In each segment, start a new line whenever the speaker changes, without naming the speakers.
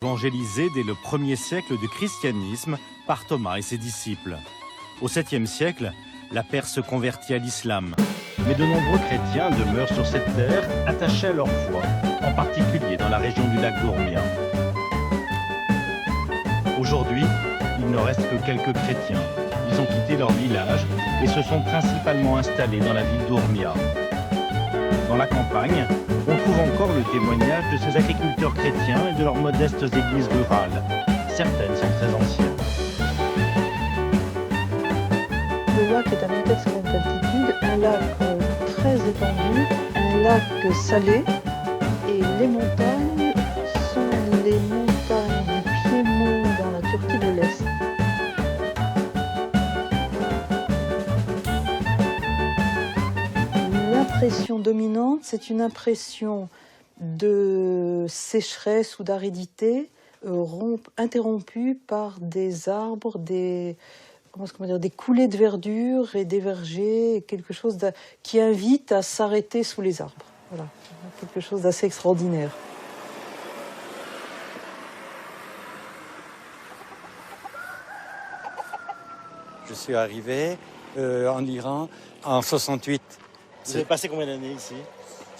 évangélisée dès le 1er siècle du christianisme par Thomas et ses disciples. Au 7e siècle, la Perse se convertit à l'islam. Mais de nombreux chrétiens demeurent sur cette terre attachés à leur foi, en particulier dans la région du lac d'Urmia. Aujourd'hui, il ne reste que quelques chrétiens. Ils ont quitté leur village et se sont principalement installés dans la ville d'Urmia. Dans la campagne, on trouve encore le témoignage de ces agriculteurs chrétiens et de leurs modestes églises rurales. Certaines sont très anciennes.
Le lac est à 1450 altitude, un lac très étendu, un lac salé, et les montagnes sont les montagnes du Piémont dans la Turquie de l'Est. L'impression dominante, c'est une impression de sécheresse ou d'aridité interrompue par des arbres, des coulées de verdure et des vergers, quelque chose qui invite à s'arrêter sous les arbres. Voilà, quelque chose d'assez extraordinaire.
Je suis arrivé en Iran en 68.
Vous avez passé combien d'années ici?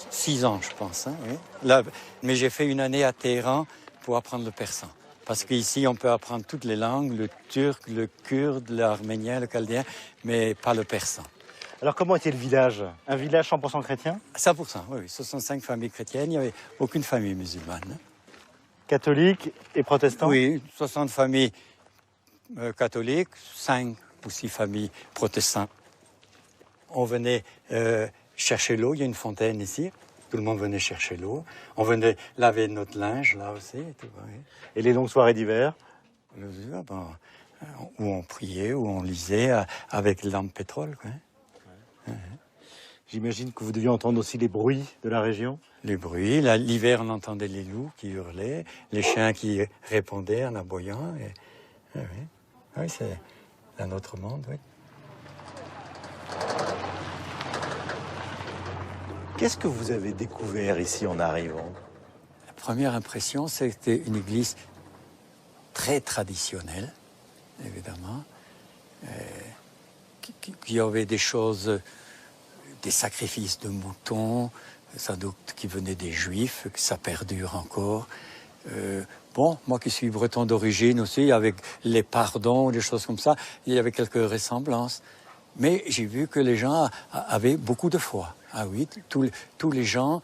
6 ans, je pense. Hein, oui. Là, mais j'ai fait une année à Téhéran pour apprendre le persan. Parce qu'ici, on peut apprendre toutes les langues, le turc, le kurde, l'arménien, le chaldéen, mais pas le persan.
Alors comment était le village? Un village 100% chrétien?
100%, oui. 65 familles chrétiennes, il n'y avait aucune famille musulmane. Hein.
Catholique et protestant?
Oui, 60 familles catholiques, 5 ou 6 familles protestantes. On venait chercher l'eau, il y a une fontaine ici. Tout le monde venait chercher l'eau. On venait laver notre linge, là aussi. Et, tout, oui.
Et les longues soirées d'hiver?
Où on priait, où on lisait avec les lampes pétrole. Quoi.
Ouais. J'imagine que vous deviez entendre aussi les bruits de la région?
Les bruits. L'hiver, on entendait les loups qui hurlaient, les chiens qui répondaient en aboyant. Et, oui, c'est un autre monde, oui.
Qu'est-ce que vous avez découvert ici en arrivant?
La première impression, c'était une église très traditionnelle, évidemment, qui avait des choses, des sacrifices de moutons, sans doute qui venaient des Juifs, que ça perdure encore. Bon, moi qui suis breton d'origine aussi, avec les pardons, des choses comme ça, il y avait quelques ressemblances. Mais j'ai vu que les gens avaient beaucoup de foi. Ah oui, tous les gens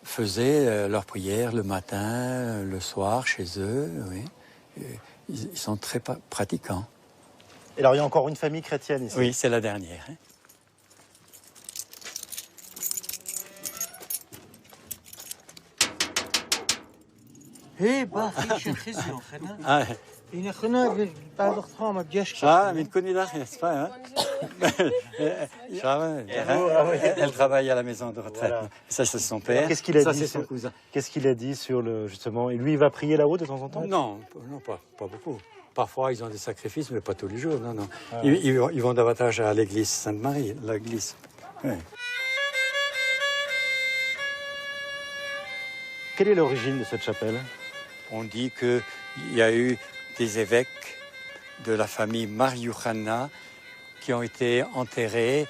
faisaient leurs prières le matin, le soir, chez eux. Oui. Ils sont très pratiquants.
Et alors, il y a encore une famille chrétienne ici?
Oui, c'est la dernière. Hein. Elle travaille à la maison de retraite. Voilà. Ça, c'est son père.
Qu'est-ce qu'il a
ça,
dit
c'est son cousin.
Qu'est-ce qu'il a dit sur le justement? Et lui, il va prier là-haut de temps en temps?
Non, pas beaucoup. Parfois, ils ont des sacrifices, mais pas tous les jours. Non. Ah, ils vont davantage à l'église Sainte-Marie, l'église. Oui.
Quelle est l'origine de cette chapelle?
On dit qu'il y a eu des évêques de la famille Mariouchana qui ont été enterrés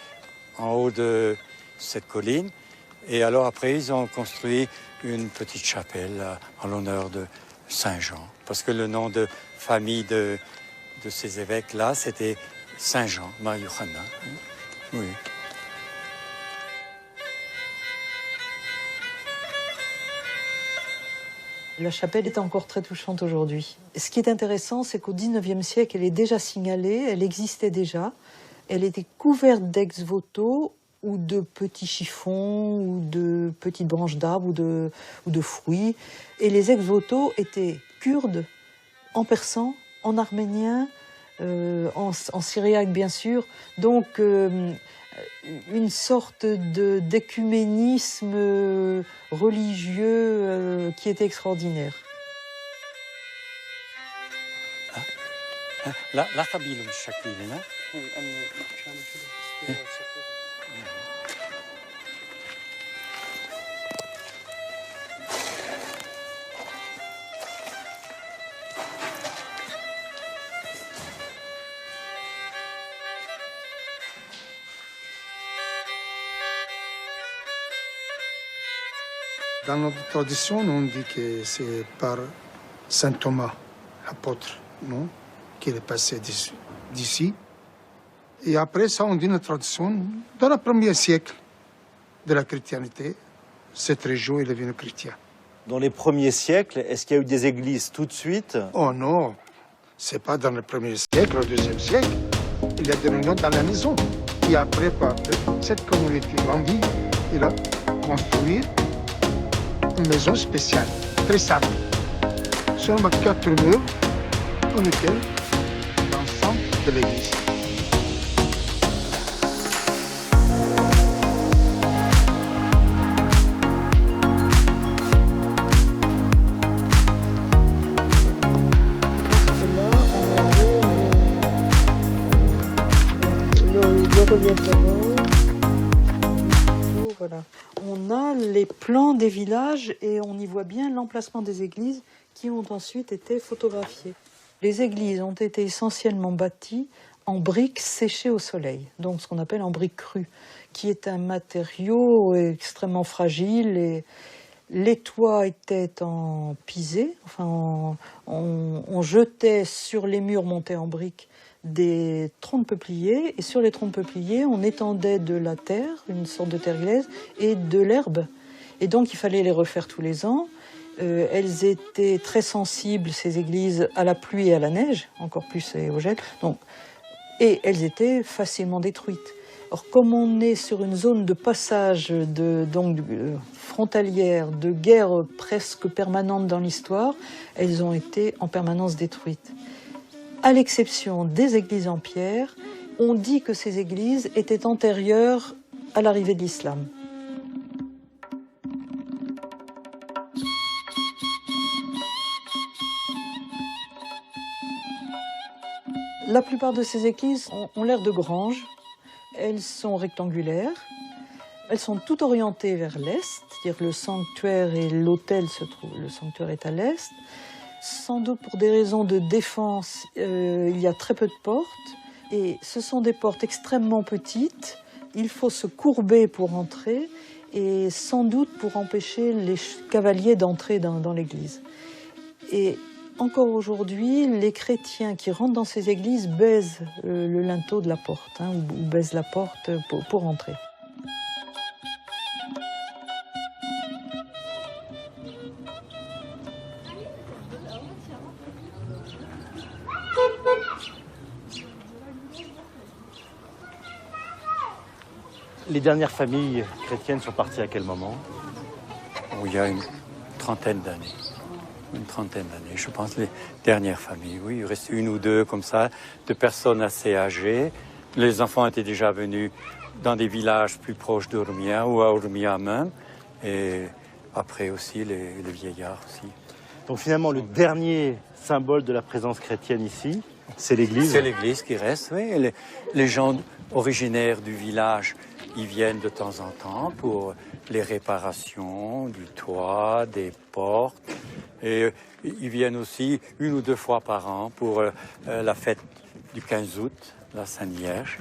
en haut de cette colline. Et alors après, ils ont construit une petite chapelle en l'honneur de Saint Jean. Parce que le nom de famille de ces évêques-là, c'était Saint Jean, Mariouchana. Oui.
La chapelle est encore très touchante aujourd'hui. Ce qui est intéressant, c'est qu'au XIXe siècle, elle est déjà signalée, elle existait déjà. Elle était couverte d'ex-voto ou de petits chiffons ou de petites branches d'arbres ou de fruits. Et les ex-voto étaient kurdes, en persan, en arménien, en syriaque bien sûr. Donc une sorte d'écuménisme religieux qui était extraordinaire.
لا قبيلة مش شكلين هنا.
Dans notre tradition, on dit que c'est par saint Thomas, l'apôtre, non, qu'il est passé d'ici. Et après ça, on dit notre tradition, dans le premier siècle de la chrétienté, cette région est devenue chrétienne.
Dans les premiers siècles, est-ce qu'il y a eu des églises tout de suite?
Oh non, c'est pas dans le premier siècle, au deuxième siècle. Il y a des réunions dans la maison. Et après, cette communauté grandit, il a construit une maison spéciale, très simple. Seulement 4 murs dans lesquels l'ensemble de l'église.
Voilà. On a les plans des villages et on y voit bien l'emplacement des églises qui ont ensuite été photographiées. Les églises ont été essentiellement bâties en briques séchées au soleil, donc ce qu'on appelle en briques crues, qui est un matériau extrêmement fragile et les toits étaient en pisé, enfin on jetait sur les murs montés en briques des troncs de peuplier et sur les troncs de peuplier on étendait de la terre, une sorte de terre glaise et de l'herbe et donc il fallait les refaire tous les ans. Elles étaient très sensibles, ces églises, à la pluie et à la neige, encore plus et au gel, donc, et elles étaient facilement détruites. Or, comme on est sur une zone de passage frontalière, de guerre presque permanente dans l'histoire, elles ont été en permanence détruites. À l'exception des églises en pierre, on dit que ces églises étaient antérieures à l'arrivée de l'islam. La plupart de ces églises ont l'air de granges. Elles sont rectangulaires. Elles sont toutes orientées vers l'est, c'est-à-dire que le sanctuaire et l'autel se trouvent. Le sanctuaire est à l'est. Sans doute pour des raisons de défense, il y a très peu de portes. Et ce sont des portes extrêmement petites. Il faut se courber pour entrer et sans doute pour empêcher les cavaliers d'entrer dans l'église. Et encore aujourd'hui, les chrétiens qui rentrent dans ces églises baisent le linteau de la porte, ou baisent la porte pour entrer.
Les dernières familles chrétiennes sont parties à quel moment?
Il y a une trentaine d'années. Je pense, les dernières familles. Oui, il reste une ou deux comme ça, de personnes assez âgées. Les enfants étaient déjà venus dans des villages plus proches d'Urmia ou à Urmia même. Et après aussi, les vieillards aussi.
Donc finalement, le dernier symbole de la présence chrétienne ici, c'est l'église.
C'est l'église qui reste, oui. Les gens originaires du village, ils viennent de temps en temps pour les réparations du toit, des portes. Et ils viennent aussi 1 ou 2 fois par an pour la fête du 15 août, la Sainte-Vierge.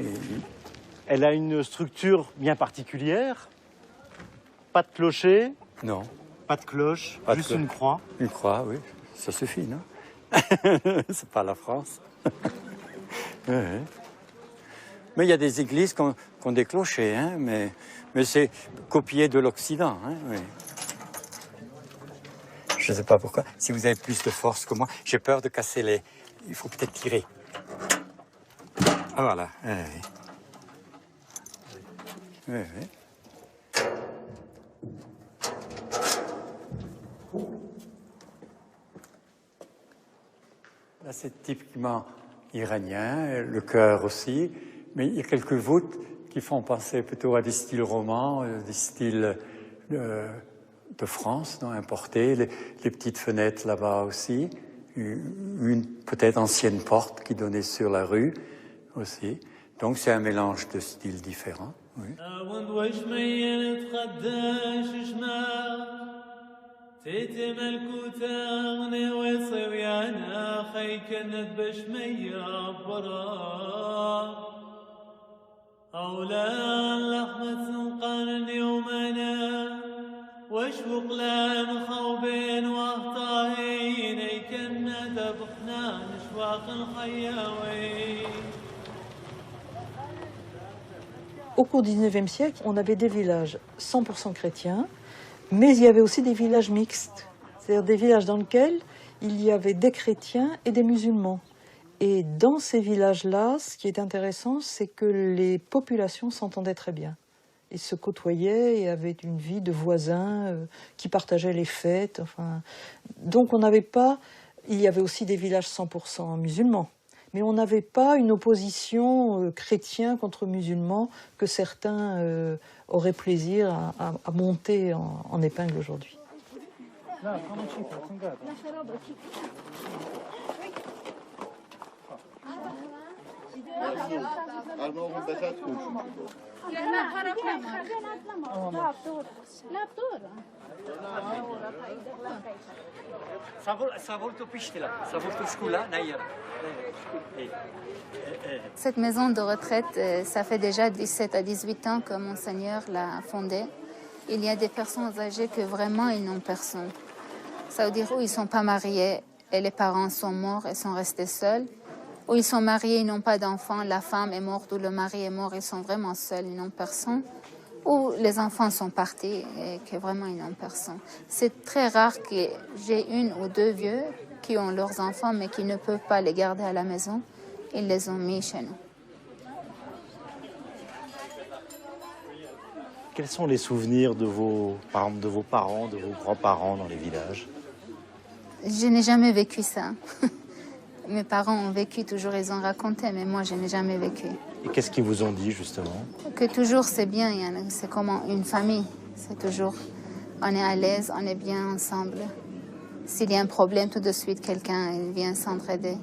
Elle a une structure bien particulière. Pas de clocher.
Non.
Pas de cloche, juste une croix.
Une croix, oui. Ça suffit, non? C'est pas la France. Oui. Mais il y a des églises qui ont des clochers, hein, mais c'est copié de l'Occident. Hein, oui. Je ne sais pas pourquoi. Si vous avez plus de force que moi, j'ai peur de casser les... Il faut peut-être tirer. Ah, voilà. Oui, oui. Là, c'est typiquement iranien, le chœur aussi. Mais il y a quelques voûtes qui font penser plutôt à des styles romans, des styles de France, non, importés. Les petites fenêtres là-bas aussi. Une peut-être ancienne porte qui donnait sur la rue aussi. Donc c'est un mélange de styles différents. Oui.
Au cours du XIXe siècle, on avait des villages 100% chrétiens, mais il y avait aussi des villages mixtes, c'est-à-dire des villages dans lesquels il y avait des chrétiens et des musulmans. Et dans ces villages-là, ce qui est intéressant, c'est que les populations s'entendaient très bien. Ils se côtoyaient et avaient une vie de voisins qui partageaient les fêtes. Enfin, donc on n'avait pas... Il y avait aussi des villages 100% musulmans. Mais on n'avait pas une opposition chrétien contre musulman que certains auraient plaisir à monter en épingle aujourd'hui.
Cette maison de retraite, ça fait déjà 17 à 18 ans que Monseigneur l'a fondée. Il y a des personnes âgées que vraiment ils n'ont personne. Ça veut dire où ils ne sont pas mariés et les parents sont morts et sont restés seuls. Ou ils sont mariés, ils n'ont pas d'enfants, la femme est morte ou le mari est mort, ils sont vraiment seuls, ils n'ont personne. Ou les enfants sont partis et que vraiment ils n'ont personne. C'est très rare que j'ai une ou deux vieux qui ont leurs enfants mais qui ne peuvent pas les garder à la maison. Ils les ont mis chez nous.
Quels sont les souvenirs de vos parents, de vos grands-parents dans les villages?
Je n'ai jamais vécu ça. Mes parents ont vécu toujours, ils ont raconté, mais moi je n'ai jamais vécu.
Et qu'est-ce qu'ils vous ont dit justement?
Que toujours c'est bien, c'est comme une famille. C'est toujours, on est à l'aise, on est bien ensemble. S'il y a un problème, tout de suite quelqu'un vient s'entraider.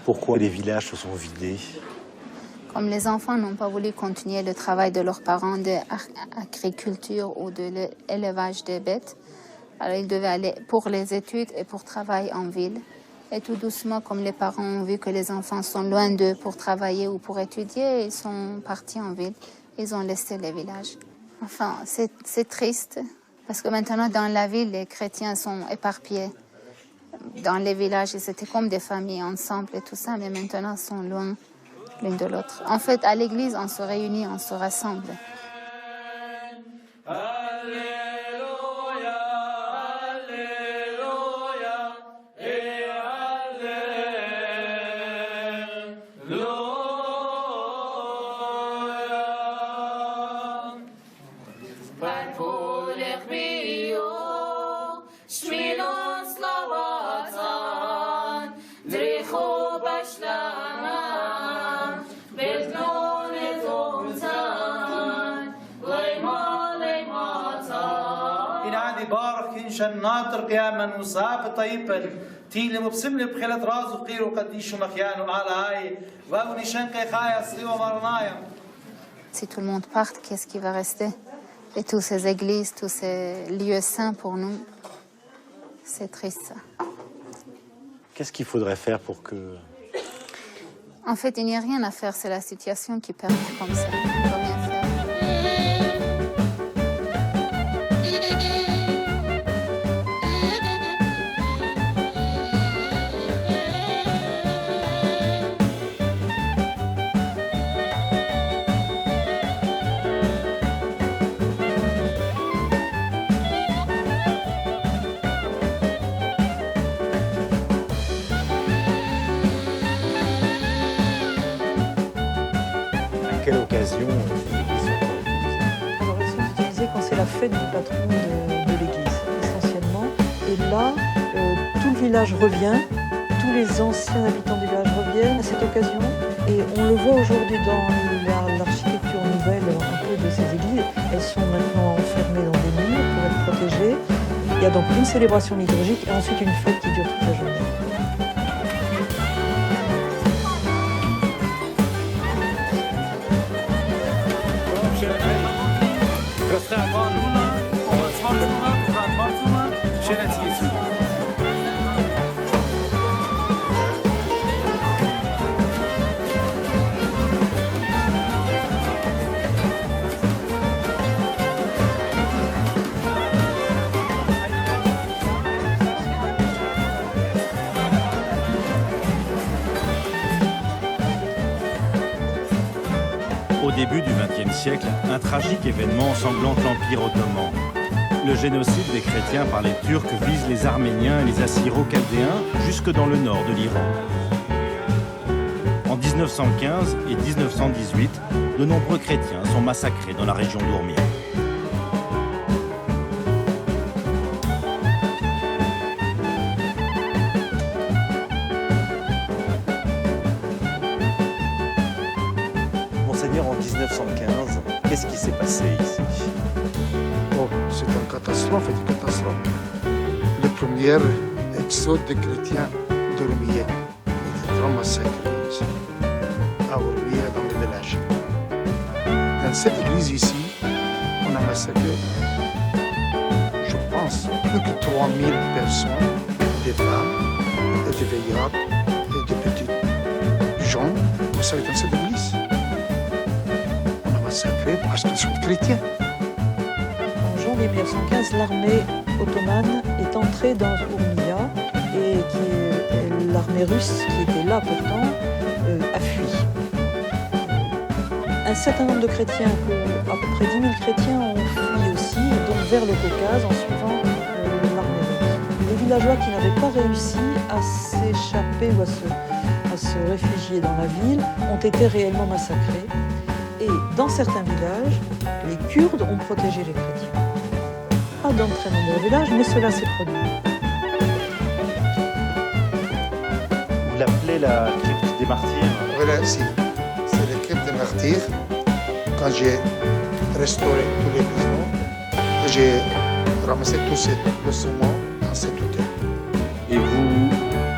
Pourquoi les villages se sont vidés?
Comme les enfants n'ont pas voulu continuer le travail de leurs parents d'agriculture ou de l'élevage des bêtes, alors ils devaient aller pour les études et pour travailler en ville. Et tout doucement, comme les parents ont vu que les enfants sont loin d'eux pour travailler ou pour étudier, ils sont partis en ville. Ils ont laissé les villages. Enfin, c'est triste, parce que maintenant, dans la ville, les chrétiens sont éparpillés. Dans les villages, ils étaient comme des familles ensemble et tout ça, mais maintenant, ils sont loin l'une de l'autre. En fait, à l'église, on se réunit, on se rassemble.
ناطر قياما وصاب طيبا تيلي مبسم لي بخيلة راز وقير وقديش مخيان وعلى هاي واوني شنقي خايا صيوة مرنايا.
Si tout le monde part, qu'est-ce qui va rester? Et tous ces églises, tous ces lieux saints pour nous, c'est triste ça.
Qu'est-ce qu'il faudrait faire pour que...
En fait, il n'y a rien à faire, c'est la situation qui permet comme ça. On ne peut rien faire.
Quelle occasion
Alors, ils sont utilisés quand c'est la fête du patron de l'église, essentiellement. Et là, tout le village revient, tous les anciens habitants du village reviennent à cette occasion. Et on le voit aujourd'hui dans l'architecture nouvelle un peu de ces églises. Elles sont maintenant enfermées dans des murs pour être protégées. Il y a donc une célébration liturgique et ensuite une fête qui dure toute la journée.
Au début du XXe siècle, un tragique événement ensanglante l'Empire ottoman. Le génocide des chrétiens par les Turcs vise les Arméniens et les Assyro-Chaldéens jusque dans le nord de l'Iran. En 1915 et 1918, de nombreux chrétiens sont massacrés dans la région d'Ourmia.
Monseigneur, en 1915, qu'est-ce qui s'est passé ici?
Oh, c'est une catastrophe, une catastrophe. Le premier exode des chrétiens d'Ourmia. Il était trop massacré ici, à Ourmia, dans le village. Dans cette église ici, on a massacré, je pense, plus que 3000 personnes, des femmes, et des vieillards, et des petits gens. Vous savez, dans cette église, on a massacré parce qu'ils sont chrétiens.
En janvier 1915, l'armée ottomane est entrée dans Ourmia et l'armée russe, qui était là pourtant, a fui. Un certain nombre de chrétiens, à peu près 10 000 chrétiens, ont fui aussi, donc vers le Caucase, en suivant l'armée russe. Les villageois qui n'avaient pas réussi à s'échapper ou à se réfugier dans la ville ont été réellement massacrés. Et dans certains villages, les Kurdes ont protégé les chrétiens. Pas dans de très nombreux villages, mais cela s'est produit.
Vous l'appelez la crypte des martyrs?
Voilà, c'est la crypte des martyrs. Quand j'ai restauré tous les maisons, j'ai ramassé tous le ciment dans cet hôtel.
Et vous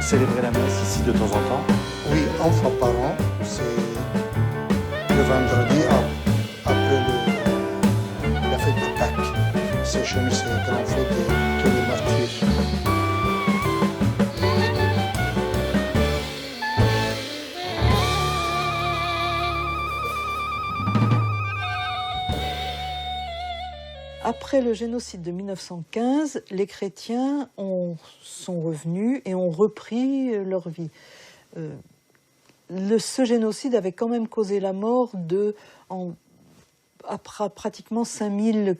célébrez la messe ici de temps en temps?
Oui, une fois par an, c'est le vendredi après la fête de Pâques. C'est chez nous, c'est la grande fête de tous les martyrs.
Après le génocide de 1915, les chrétiens sont revenus et ont repris leur vie. Ce génocide avait quand même causé la mort de pratiquement 5000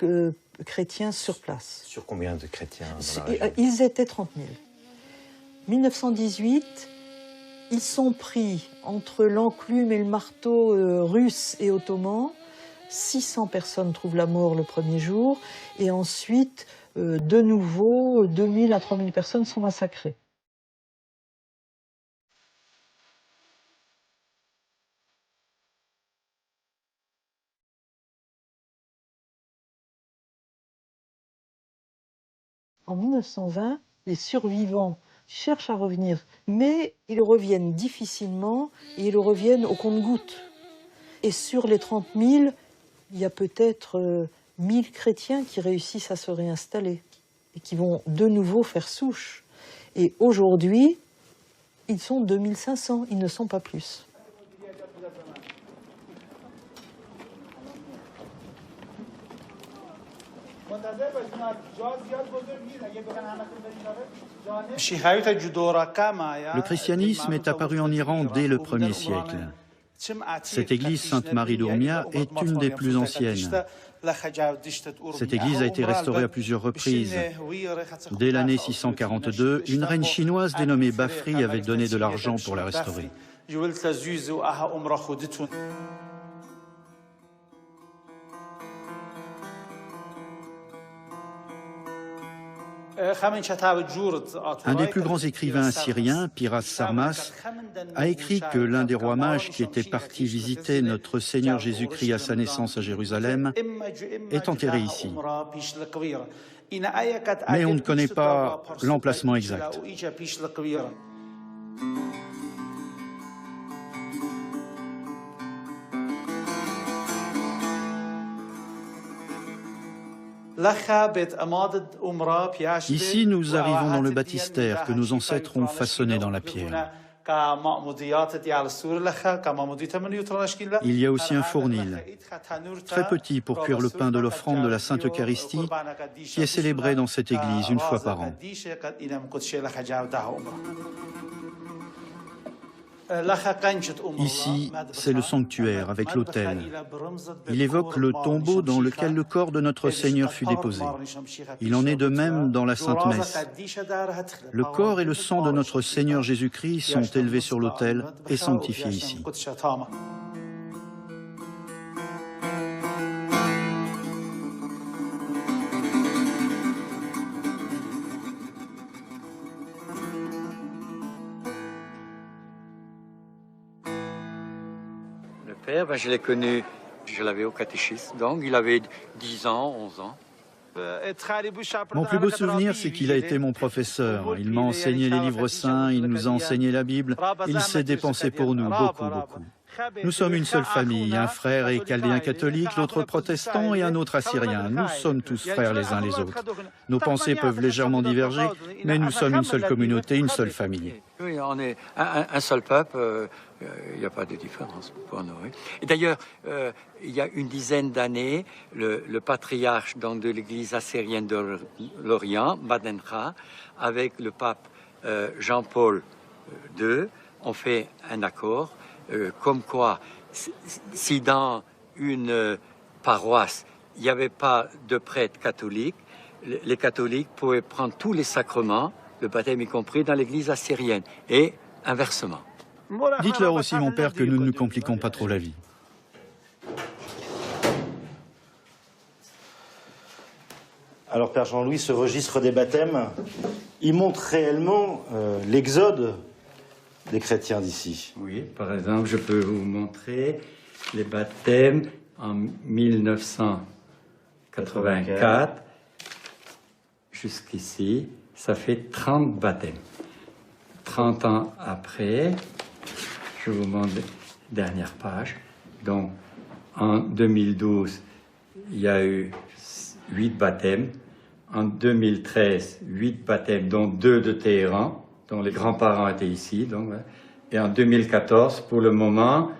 chrétiens sur place.
Sur combien de chrétiens dans la région?
Ils étaient 30 000. 1918, ils sont pris entre l'enclume et le marteau russe et ottoman. 600 personnes trouvent la mort le premier jour, et ensuite, de nouveau, 2000 à 3000 personnes sont massacrées. En 1920, les survivants cherchent à revenir, mais ils reviennent difficilement et ils reviennent au compte-gouttes. Et sur les 30 000, il y a peut-être 1000 chrétiens qui réussissent à se réinstaller et qui vont de nouveau faire souche. Et aujourd'hui, ils sont 2500, ils ne sont pas plus.
Le christianisme est apparu en Iran dès le 1er siècle. Cette église Sainte-Marie d'Ourmia est une des plus anciennes. Cette église a été restaurée à plusieurs reprises. Dès l'année 642, une reine chinoise dénommée Bafri avait donné de l'argent pour la restaurer. Un des plus grands écrivains assyriens, Piras Sarmas, a écrit que l'un des rois mages qui était parti visiter notre Seigneur Jésus-Christ à sa naissance à Jérusalem est enterré ici. Mais on ne connaît pas l'emplacement exact. Ici, nous arrivons dans le baptistère que nos ancêtres ont façonné dans la pierre. Il y a aussi un fournil, très petit pour cuire le pain de l'offrande de la Sainte Eucharistie, qui est célébré dans cette église une fois par an. Ici, c'est le sanctuaire avec l'autel. Il évoque le tombeau dans lequel le corps de notre Seigneur fut déposé. Il en est de même dans la Sainte Messe. Le corps et le sang de notre Seigneur Jésus-Christ sont élevés sur l'autel et sanctifiés ici.
Le père, je l'ai connu, je l'avais au catéchisme, donc il avait 10 ans, 11 ans.
Mon plus beau souvenir, c'est qu'il a été mon professeur. Il m'a enseigné les livres saints, il nous a enseigné la Bible, il s'est dépensé pour nous, beaucoup, beaucoup. Nous sommes une seule famille, un frère est chaldéen catholique, l'autre protestant et un autre assyrien. Nous sommes tous frères les uns les autres. Nos pensées peuvent légèrement diverger, mais nous sommes une seule communauté, une seule famille.
Oui, on est un seul peuple, il n'y a pas de différence pour nous. Oui. Et d'ailleurs, il y a une dizaine d'années, le patriarche donc, de l'église assyrienne de l'Orient, Badenra, avec le pape Jean-Paul II, ont fait un accord comme quoi, si dans une paroisse, il n'y avait pas de prêtre catholique, les catholiques pouvaient prendre tous les sacrements, le baptême y compris, dans l'église assyrienne, et inversement.
Dites-leur aussi, mon père, que nous ne nous compliquons pas trop la vie.
Alors, Père Jean-Louis, ce registre des baptêmes, il montre réellement l'exode des chrétiens d'ici.
Oui, par exemple, je peux vous montrer les baptêmes en 1984 jusqu'ici. Ça fait 30 baptêmes. 30 ans après, je vous montre la dernière page. Donc, en 2012, il y a eu 8 baptêmes. En 2013, 8 baptêmes, dont 2 de Téhéran, dont les grands-parents étaient ici. Donc, et en 2014, pour le moment,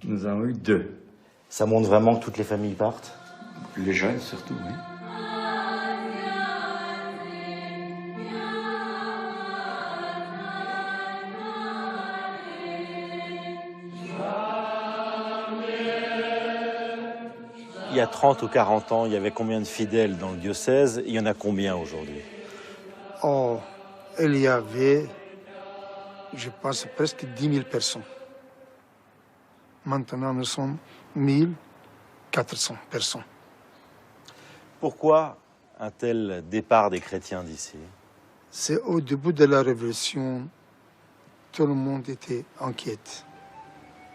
nous avons eu 2.
Ça montre vraiment que toutes les familles partent?
Les jeunes surtout, oui.
Il y a 30 ou 40 ans, il y avait combien de fidèles dans le diocèse? Il y en a combien aujourd'hui?
Oh, il y avait, je pense, presque 10 000 personnes. Maintenant, nous sommes 1400 personnes.
Pourquoi un tel départ des chrétiens d'ici?
C'est au début de la Révolution, tout le monde était inquiet.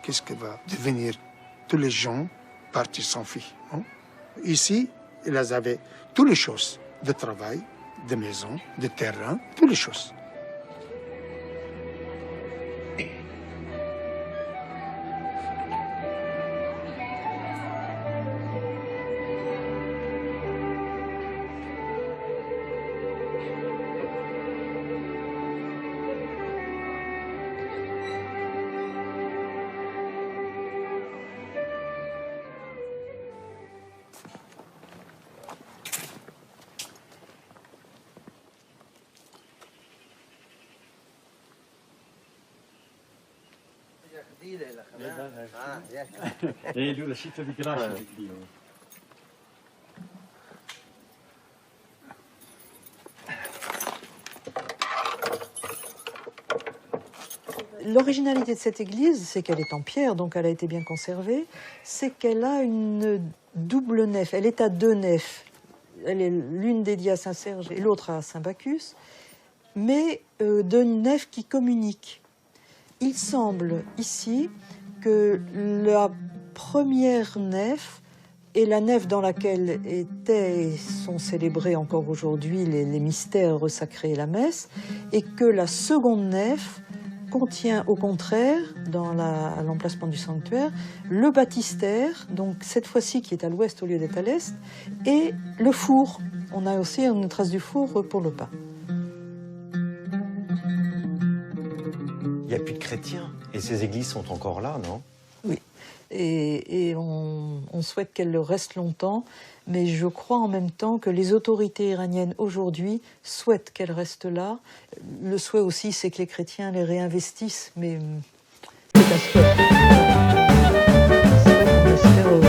Qu'est-ce que va devenir? Tous les gens partis s'enfuient. Hein? Ici, ils avaient toutes les choses, de travail, de maison, de terrain, toutes les choses.
L'originalité de cette église, c'est qu'elle est en pierre, donc elle a été bien conservée, c'est qu'elle a une double nef, elle est à 2 nefs. Elle est l'une dédiée à Saint-Serge et l'autre à Saint-Bacchus, mais 2 nefs qui communiquent. Il semble ici que la première nef est la nef dans laquelle étaient et sont célébrés encore aujourd'hui les mystères sacrés et la messe, et que la seconde nef contient au contraire, dans l'emplacement du sanctuaire, le baptistère, donc cette fois-ci qui est à l'ouest au lieu d'être à l'est, et le four. On a aussi une trace du four pour le pain.
Il n'y a plus de chrétiens. Et ces églises sont encore là, non?
Oui. Et on souhaite qu'elles le restent longtemps, mais je crois en même temps que les autorités iraniennes aujourd'hui souhaitent qu'elles restent là. Le souhait aussi, c'est que les chrétiens les réinvestissent, mais C'est un souhait. On espère se réaliser un jour.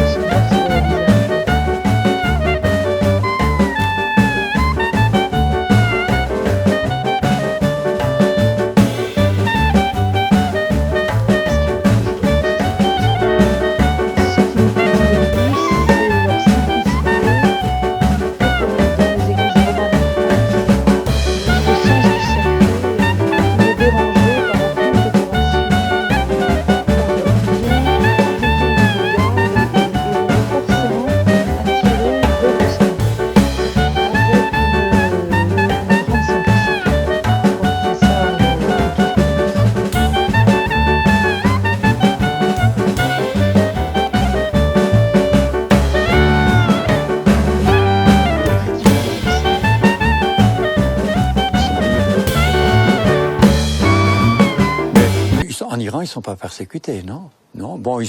En Iran, ils ne sont pas persécutés, non? Non. Bon,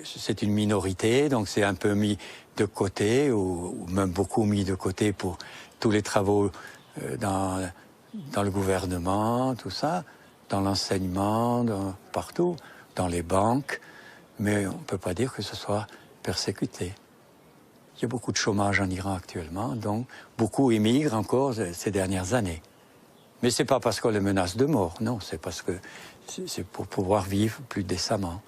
c'est une minorité, donc c'est un peu mis de côté, ou même beaucoup mis de côté pour tous les travaux dans le gouvernement, tout ça, dans l'enseignement, partout, dans les banques. Mais on ne peut pas dire que ce soit persécuté. Il y a beaucoup de chômage en Iran actuellement, donc beaucoup émigrent encore ces dernières années. Mais ce n'est pas parce qu'on les menace de mort, non, c'est parce que c'est pour pouvoir vivre plus décemment.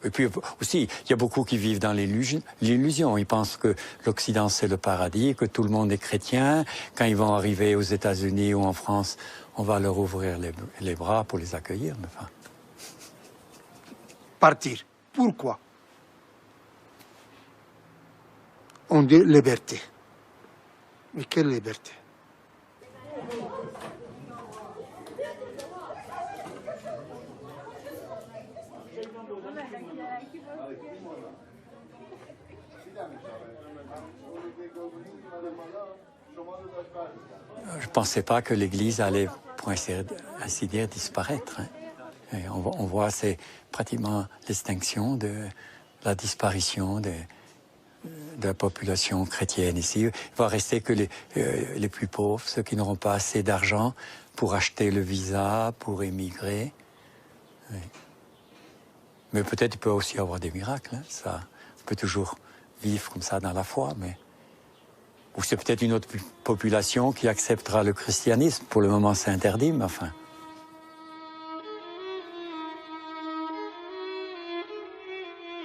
Et puis aussi, il y a beaucoup qui vivent dans l'illusion. Ils pensent que l'Occident c'est le paradis, que tout le monde est chrétien. Quand ils vont arriver aux États-Unis ou en France, on va leur ouvrir les bras pour les accueillir. Mais enfin...
Partir. Pourquoi? On dit liberté. Mais quelle liberté?
Je ne pensais pas que l'Église allait, pour ainsi dire, disparaître. Hein. Et on voit, c'est pratiquement l'extinction de la disparition de la population chrétienne ici. Il ne va rester que les plus pauvres, ceux qui n'auront pas assez d'argent pour acheter le visa, pour émigrer. Oui. Mais peut-être il peut aussi y avoir des miracles. Hein. Ça, on peut toujours vivre comme ça dans la foi, mais... Ou c'est peut-être une autre population qui acceptera le christianisme. Pour le moment, c'est interdit, mais enfin...